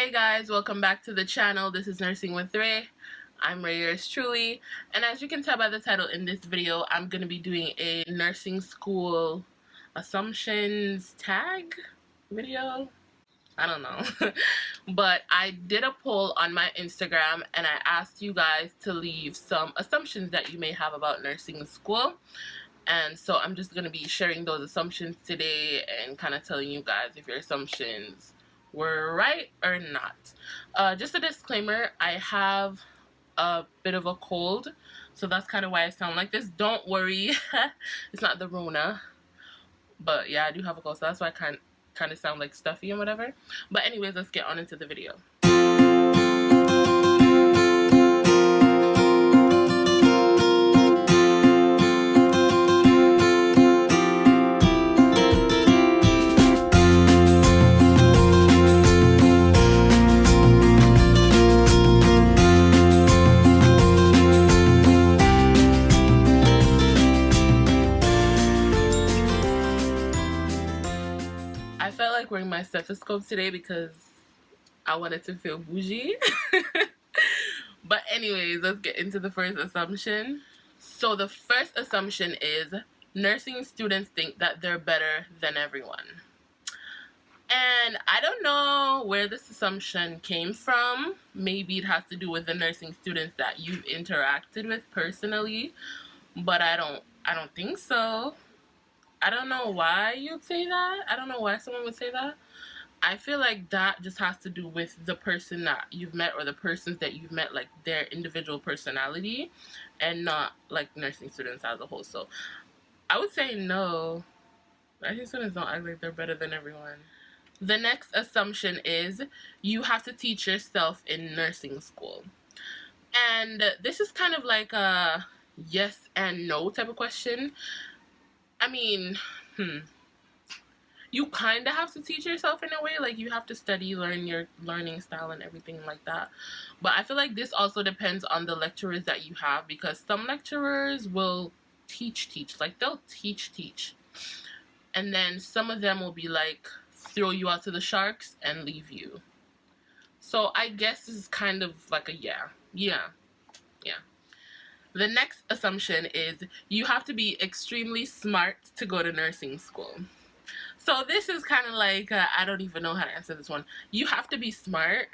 Hey guys, welcome back to the channel. This is Nursing with Ray. I'm Ray, yours truly, and as you can tell by the title in this video, I'm going to be doing a nursing school assumptions tag video. I don't know. But I did a poll on my Instagram and I asked you guys to leave some assumptions that you may have about nursing school. And so I'm just going to be sharing those assumptions today and kind of telling you guys if your assumptions were right or not. Just a disclaimer, I have a bit of a cold, so that's kind of why I sound like this. Don't worry, it's not the Rona, but yeah, I do have a cold, so that's why I kind of sound like stuffy and whatever. But anyways, let's get on into the video. I felt like wearing my stethoscope today because I wanted to feel bougie. But anyways, let's get into the first assumption. So the first assumption is nursing students think that they're better than everyone. And I don't know where this assumption came from. Maybe it has to do with the nursing students that you've interacted with personally, but I don't think so. I don't know why you'd say that. I don't know why someone would say that. I feel like that just has to do with the person that you've met or the persons that you've met, like their individual personality, and not like nursing students as a whole. So I would say no. Nursing students don't act like they're better than everyone. The next assumption is you have to teach yourself in nursing school. And this is kind of like a yes and no type of question. I mean, you kind of have to teach yourself in a way, like you have to study, learn your learning style and everything like that. But I feel like this also depends on the lecturers that you have, because some lecturers will teach, like they'll teach. And then some of them will be like, throw you out to the sharks and leave you. So I guess this is kind of like a yeah. The next assumption is you have to be extremely smart to go to nursing school. So this is kind of like, I don't even know how to answer this one. You have to be smart,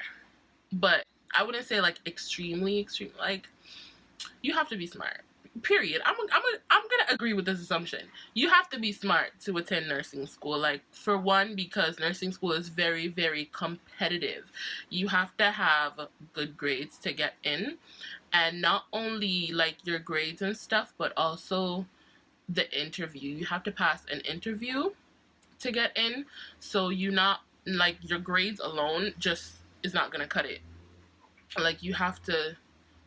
but I wouldn't say like extremely, like you have to be smart. Period. I'm gonna agree with this assumption. You have to be smart to attend nursing school. Like, for one, because nursing school is very, very competitive. You have to have good grades to get in, and not only like your grades and stuff, but also the interview. You have to pass an interview to get in. So you're not like, your grades alone just is not gonna cut it. Like, you have to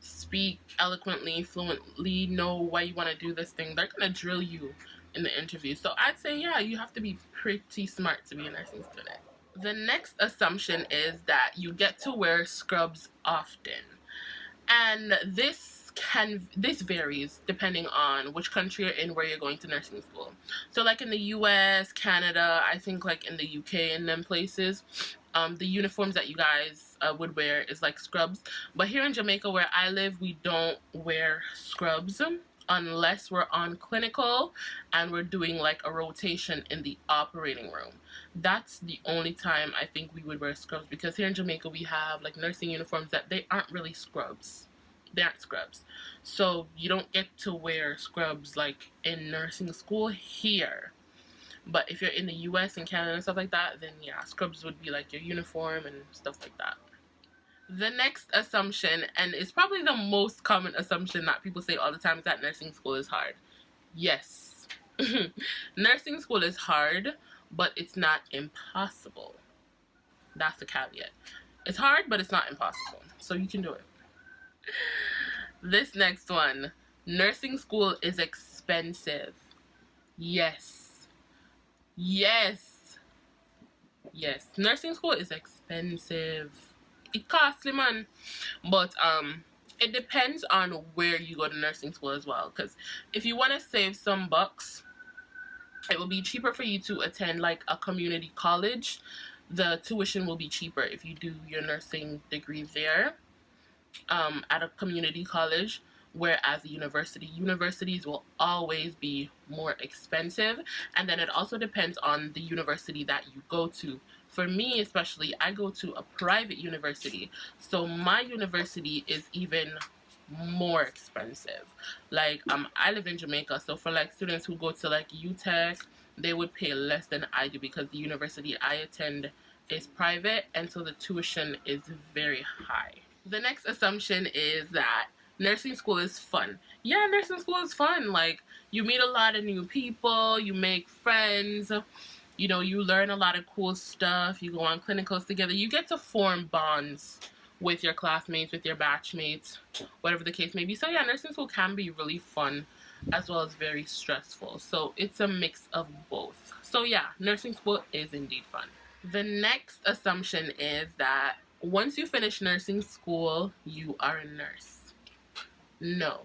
speak eloquently, fluently, know why you want to do this thing. They're gonna drill you in the interview. So I'd say, yeah, you have to be pretty smart to be a nursing student. The next assumption is that you get to wear scrubs often. And this varies depending on which country you're in, where you're going to nursing school. So like in the US, Canada, I think like in the UK and them places, the uniforms that you guys would wear is like scrubs. But here in Jamaica, where I live, we don't wear scrubs unless we're on clinical and we're doing like a rotation in the operating room. That's the only time I think we would wear scrubs, because here in Jamaica we have like nursing uniforms that they aren't really scrubs. They aren't scrubs. So you don't get to wear scrubs like in nursing school here. But if you're in the US and Canada and stuff like that, then yeah, scrubs would be like your uniform and stuff like that. The next assumption, and it's probably the most common assumption that people say all the time, is that nursing school is hard. Yes. Nursing school is hard, but it's not impossible. That's the caveat. It's hard, but it's not impossible. So you can do it. This next one, nursing school is expensive. Yes. Nursing school is expensive. It costly, man. But it depends on where you go to nursing school as well. Because if you want to save some bucks, it will be cheaper for you to attend like a community college the tuition will be cheaper if you do your nursing degree there at a community college, whereas the universities will always be more expensive. And then it also depends on the university that you go to. For me especially, I go to a private university, so my university is even more expensive. Like I live in Jamaica, so for like students who go to like UTech, they would pay less than I do because the university I attend is private, and so the tuition is very high. The next assumption is that nursing school is fun. Yeah, nursing school is fun. Like, you meet a lot of new people, you make friends, you know, you learn a lot of cool stuff, you go on clinicals together, you get to form bonds with your classmates, with your batchmates, whatever the case may be. So yeah, nursing school can be really fun as well as very stressful. So it's a mix of both. So yeah, nursing school is indeed fun. The next assumption is that once you finish nursing school, you are a nurse. No.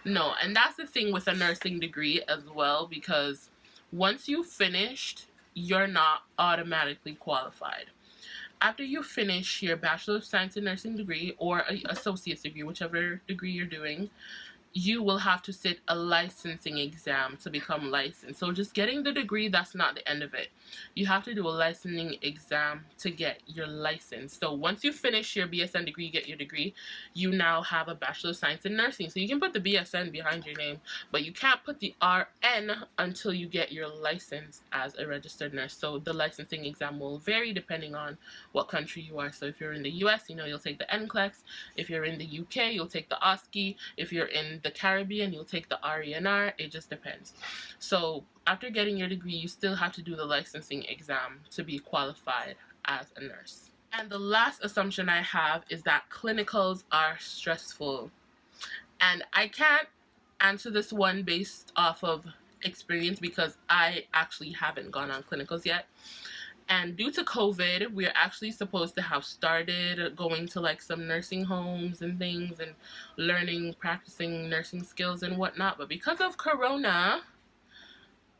No, and that's the thing with a nursing degree as well, because once you finished, you're not automatically qualified. After you finish your Bachelor of Science in Nursing degree or an associate's degree, whichever degree you're doing, you will have to sit a licensing exam to become licensed. So just getting the degree, that's not the end of it. You have to do a licensing exam to get your license. So once you finish your BSN degree, get your degree, you now have a Bachelor of Science in Nursing. So you can put the BSN behind your name, but you can't put the RN until you get your license as a registered nurse. So the licensing exam will vary depending on what country you are. So if you're in the US, you know, you'll take the NCLEX. If you're in the UK, you'll take the OSCE. If you're in the Caribbean, you'll take the RENR. It just depends. So after getting your degree, you still have to do the licensing exam to be qualified as a nurse. And the last assumption I have is that clinicals are stressful. And I can't answer this one based off of experience because I actually haven't gone on clinicals yet. And due to COVID, we're actually supposed to have started going to like some nursing homes and things and learning, practicing nursing skills and whatnot. But because of Corona,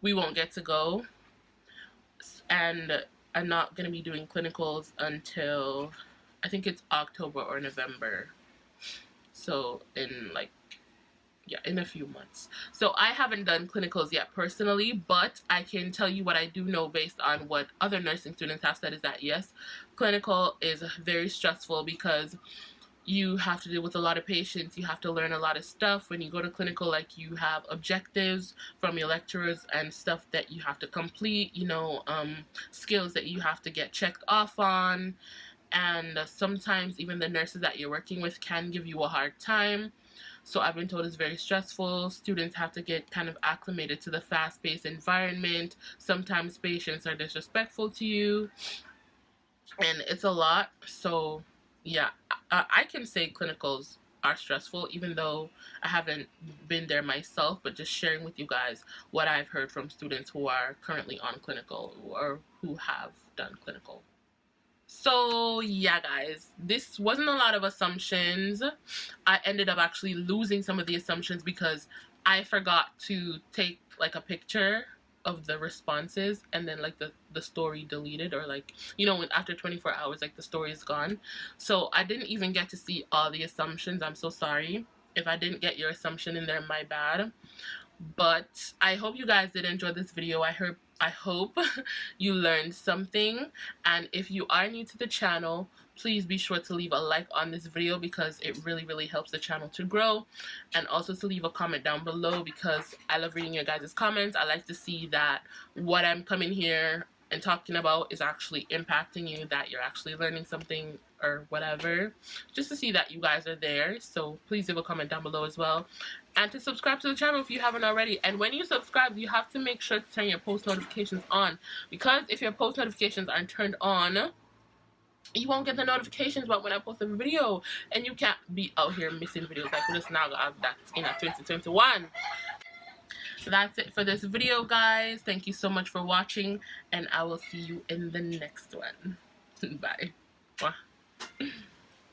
we won't get to go. And I'm not going to be doing clinicals until I think it's October or November. So in like, yeah, in a few months. So I haven't done clinicals yet personally, but I can tell you what I do know based on what other nursing students have said is that yes, clinical is very stressful because you have to deal with a lot of patients, you have to learn a lot of stuff. When you go to clinical, like, you have objectives from your lecturers and stuff that you have to complete, you know, skills that you have to get checked off on, and sometimes even the nurses that you're working with can give you a hard time. So I've been told it's very stressful. Students have to get kind of acclimated to the fast-paced environment. Sometimes patients are disrespectful to you, and it's a lot. So yeah, I can say clinicals are stressful, even though I haven't been there myself, but just sharing with you guys what I've heard from students who are currently on clinical or who have done clinical. So yeah, guys, this wasn't a lot of assumptions. I ended up actually losing some of the assumptions because I forgot to take like a picture of the responses, and then like the story deleted, or like, you know, when after 24 hours like the story is gone. So I didn't even get to see all the assumptions. I'm so sorry if I didn't get your assumption in there, my bad. But I hope you guys did enjoy this video. I hope you learned something, and if you are new to the channel, please be sure to leave a like on this video because it really helps the channel to grow, and also to leave a comment down below because I love reading your guys' comments. I like to see that what I'm coming here and talking about is actually impacting you, that you're actually learning something or whatever, just to see that you guys are there. So please leave a comment down below as well, and to subscribe to the channel if you haven't already. And when you subscribe, you have to make sure to turn your post notifications on, because if your post notifications aren't turned on, you won't get the notifications about when I post a video, and you can't be out here missing videos like this now that's in 2021. That's it for this video, guys. Thank you so much for watching, and I will see you in the next one. Bye. Mwah.